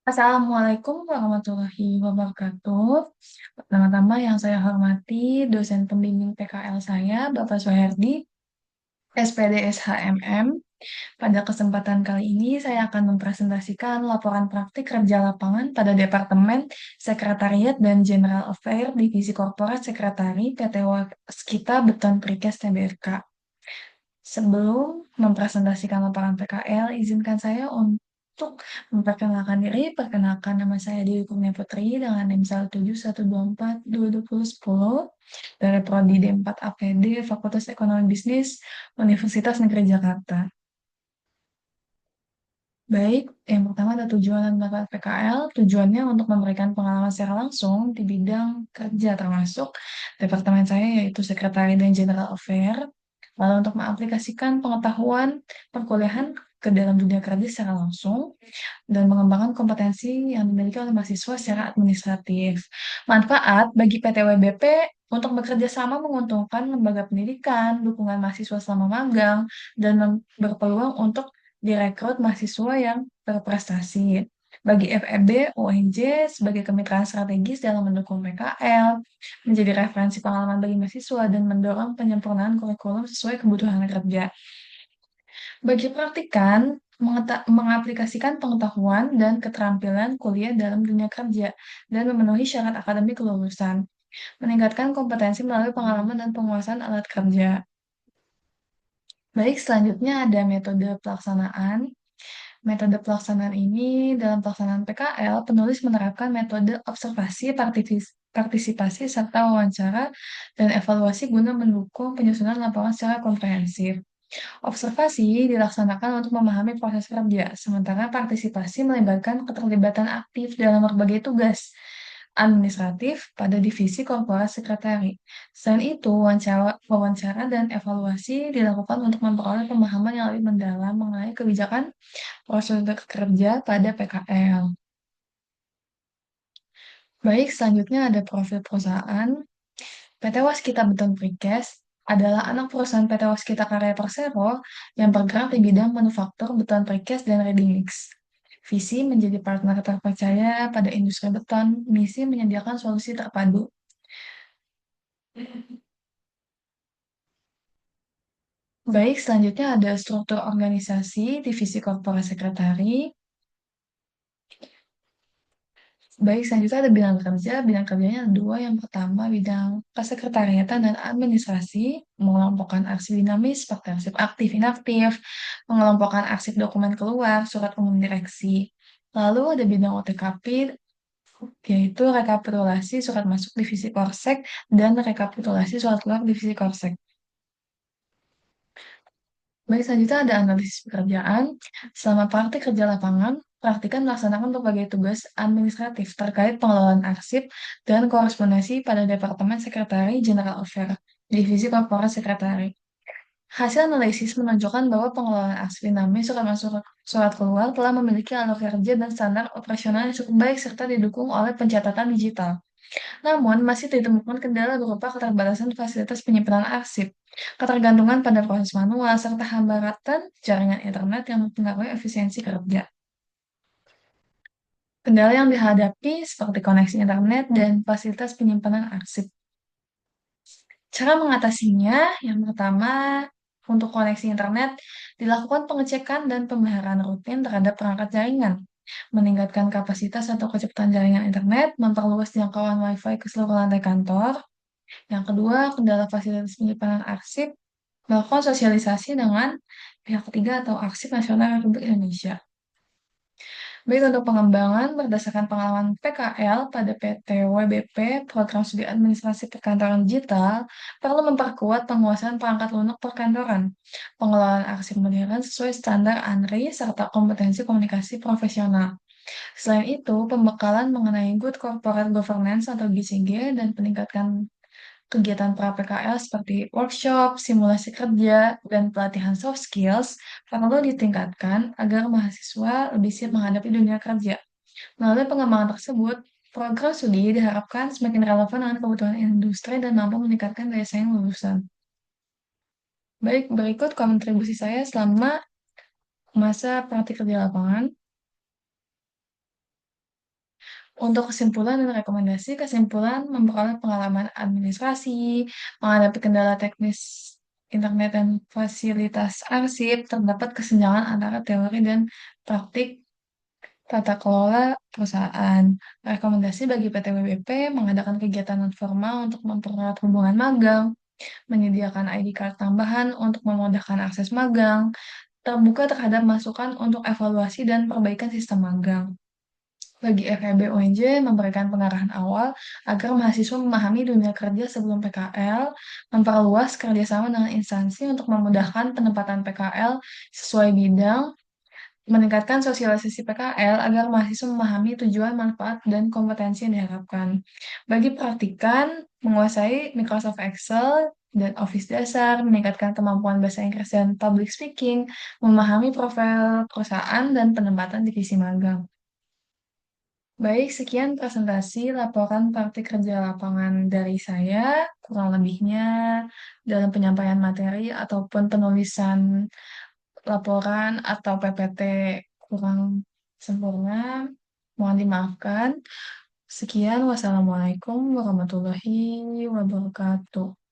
Assalamualaikum warahmatullahi wabarakatuh. Pertama-tama yang saya hormati dosen pembimbing PKL saya, Bapak Soherdi, SPD SHMM. Pada kesempatan kali ini saya akan mempresentasikan laporan praktik kerja lapangan pada Departemen Sekretariat dan General Affair Divisi Korporat Sekretari PT Waskita Beton Precast Tbk. Sebelum mempresentasikan laporan PKL, izinkan saya untuk memperkenalkan diri. Perkenalkan, nama saya Dewi Kurnia Putri dengan NIM 171242210 dari Prodi D4 APD Fakultas Ekonomi Bisnis Universitas Negeri Jakarta. Baik, yang pertama ada tujuan dan manfaat PKL. Tujuannya untuk memberikan pengalaman secara langsung di bidang kerja termasuk departemen saya yaitu Sekretari dan General Affair. Lalu untuk mengaplikasikan pengetahuan perkuliahan ke dalam dunia kerja secara langsung dan mengembangkan kompetensi yang dimiliki oleh mahasiswa secara administratif. Manfaat bagi PTWBP untuk bekerja sama menguntungkan lembaga pendidikan, dukungan mahasiswa selama magang, dan berpeluang untuk direkrut mahasiswa yang berprestasi. Bagi FEB, UNJ sebagai kemitraan strategis dalam mendukung PKL, menjadi referensi pengalaman bagi mahasiswa dan mendorong penyempurnaan kurikulum sesuai kebutuhan kerja. Bagi praktikan, mengaplikasikan pengetahuan dan keterampilan kuliah dalam dunia kerja dan memenuhi syarat akademik kelulusan. Meningkatkan kompetensi melalui pengalaman dan penguasaan alat kerja. Baik, selanjutnya ada metode pelaksanaan. Metode pelaksanaan ini dalam pelaksanaan PKL, penulis menerapkan metode observasi, partisipasi, serta wawancara dan evaluasi guna mendukung penyusunan laporan secara komprehensif. Observasi dilaksanakan untuk memahami proses kerja, sementara partisipasi melibatkan keterlibatan aktif dalam berbagai tugas administratif pada divisi korporat sekretari. Selain itu, wawancara dan evaluasi dilakukan untuk memperoleh pemahaman yang lebih mendalam mengenai kebijakan prosedur kerja pada PKL. Baik, selanjutnya ada profil perusahaan. PT Waskita Beton Precast adalah anak perusahaan PT Waskita Karya Persero yang bergerak di bidang manufaktur beton precast dan ready mix. Visi menjadi partner terpercaya pada industri beton, misi menyediakan solusi terpadu. Baik, selanjutnya ada struktur organisasi divisi korporat sekretari. Baik, selanjutnya ada bidang kerja. Bidang kerjanya ada dua. Yang pertama, bidang kesekretariatan dan administrasi, mengelompokkan arsip dinamis seperti arsip aktif, inaktif, mengelompokkan arsip dokumen keluar, surat umum direksi. Lalu ada bidang OTKP, yaitu rekapitulasi surat masuk divisi Korsek dan rekapitulasi surat keluar divisi Korsek. Baik, selanjutnya ada analisis pekerjaan. Selama praktik kerja lapangan, praktikan melaksanakan berbagai tugas administratif terkait pengelolaan arsip dan korespondensi pada Departemen Sekretari General Affair, Divisi Korporat Sekretari. Hasil analisis menunjukkan bahwa pengelolaan arsip dinamis surat masuk surat keluar telah memiliki alur kerja dan standar operasional yang cukup baik serta didukung oleh pencatatan digital. Namun, masih ditemukan kendala berupa keterbatasan fasilitas penyimpanan arsip, ketergantungan pada proses manual, serta hambatan jaringan internet yang mempengaruhi efisiensi kerja. Kendala yang dihadapi seperti koneksi internet dan fasilitas penyimpanan arsip. Cara mengatasinya, yang pertama, untuk koneksi internet, dilakukan pengecekan dan pemeliharaan rutin terhadap perangkat jaringan, meningkatkan kapasitas atau kecepatan jaringan internet, memperluas jangkauan Wi-Fi ke seluruh lantai kantor. Yang kedua, kendala fasilitas penyimpanan arsip, melakukan sosialisasi dengan pihak ketiga atau Arsip Nasional Republik Indonesia. Baik untuk pengembangan berdasarkan pengalaman PKL pada PT WBP, Program Studi Administrasi Perkantoran Digital, perlu memperkuat penguasaan perangkat lunak perkantoran, pengelolaan arsip modern sesuai standar ANRI, serta kompetensi komunikasi profesional. Selain itu, pembekalan mengenai Good Corporate Governance atau GCG dan peningkatan kegiatan pra-PKL seperti workshop, simulasi kerja, dan pelatihan soft skills perlu ditingkatkan agar mahasiswa lebih siap menghadapi dunia kerja. Melalui pengembangan tersebut, program studi diharapkan semakin relevan dengan kebutuhan industri dan mampu meningkatkan daya saing lulusan. Baik, berikut kontribusi saya selama masa praktik kerja lapangan. Untuk kesimpulan dan rekomendasi, kesimpulan memperoleh pengalaman administrasi, menghadapi kendala teknis internet dan fasilitas arsip, terdapat kesenjangan antara teori dan praktik tata kelola perusahaan. Rekomendasi bagi PT WBP mengadakan kegiatan non formal untuk mempererat hubungan magang, menyediakan ID card tambahan untuk memudahkan akses magang, terbuka terhadap masukan untuk evaluasi dan perbaikan sistem magang. Bagi FEB UNJ memberikan pengarahan awal agar mahasiswa memahami dunia kerja sebelum PKL, memperluas kerjasama dengan instansi untuk memudahkan penempatan PKL sesuai bidang, meningkatkan sosialisasi PKL agar mahasiswa memahami tujuan, manfaat, dan kompetensi yang diharapkan. Bagi praktikan, menguasai Microsoft Excel dan Office dasar, meningkatkan kemampuan bahasa Inggris dan public speaking, memahami profil perusahaan, dan penempatan divisi magang. Baik, sekian presentasi laporan praktik kerja lapangan dari saya. Kurang lebihnya dalam penyampaian materi ataupun penulisan laporan atau PPT kurang sempurna, mohon dimaafkan. Sekian, wassalamualaikum warahmatullahi wabarakatuh.